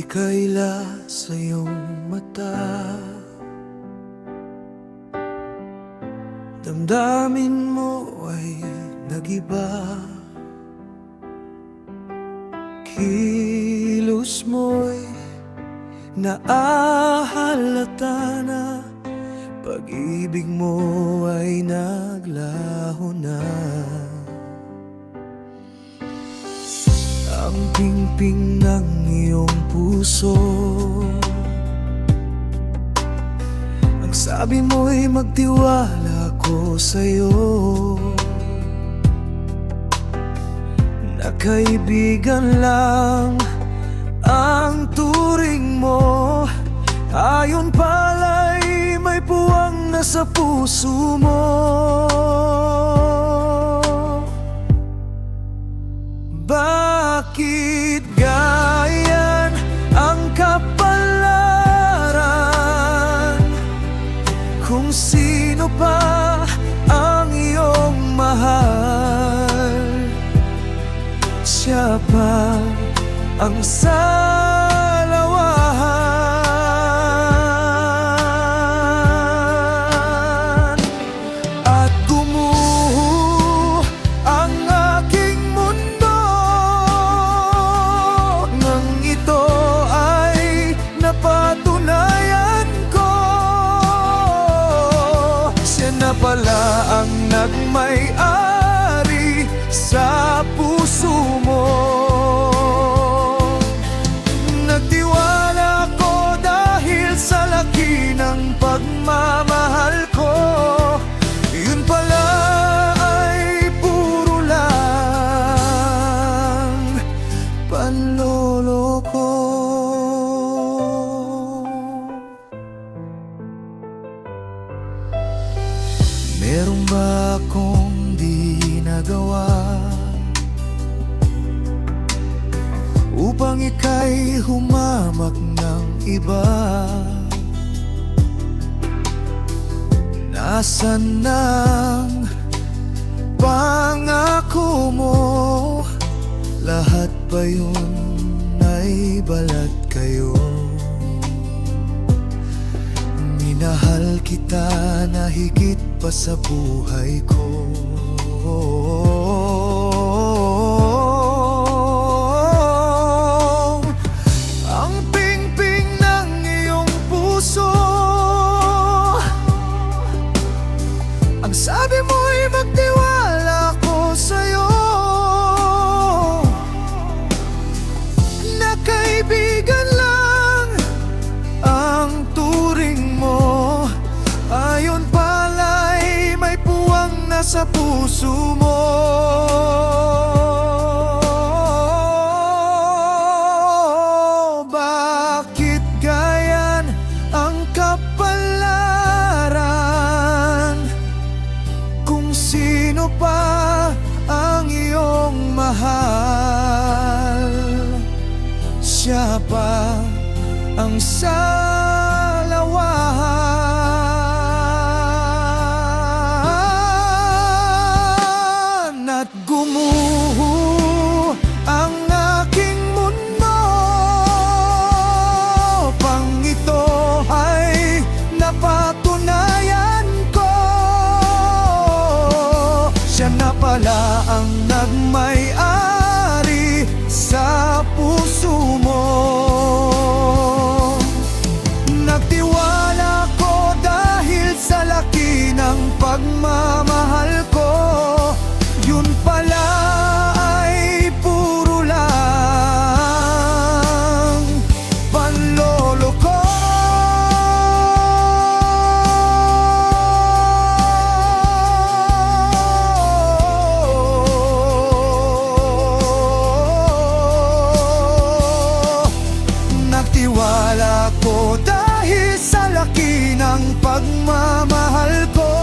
kaila sa iyong mata. Damdamin mo ay nagiba, kilos mo'y naahalata na, pag-ibig mo ay naglaho na. Ang pingping ng iyong puso, ang sabi mo'y magtiwala ko sa'yo, na kaibigan lang ang turing mo. Ayon pala'y may puwang na sa puso mo. Bakit gayan ang kapalaran, kung sino pa ang iyong mahal? Siya pa ang salawahan, at gumuho ang aking mundo nang ito ay napatunayan ko. Siya na pala ang nagmay-ari sa puso mo. Nagtiwala ko dahil sa laki ng pagmamahal ko. Yun pala ay puro lang panloloko. Meron ba akong di nagawa upang ika'y humamak ng iba? Nasaan ang pangako mo? Lahat pa yun ay balat kayo. Minahal kita na higit pa sa buhay ko. Ang pingping ng iyong puso, ang sabi mo'y magtiwala ko sa'yo, na kaibigan lang ang turing mo. Ayon pala'y may puwang na sa puso mo. Bakit gayan ang kapalaran, kung sino pa ang iyong mahal? Siya pa ang salawahan, at gumuho ang aking mundo pang ito ay napatunayan ko. Siya na pala ang nagmay-ari sa puso mo. Nagtiwala ko dahil sa laki ng pagmamahal ko. Yun pala ay puro lang panloloko. Nagtiwala ko dahil sa laki ng pagmamahal ko.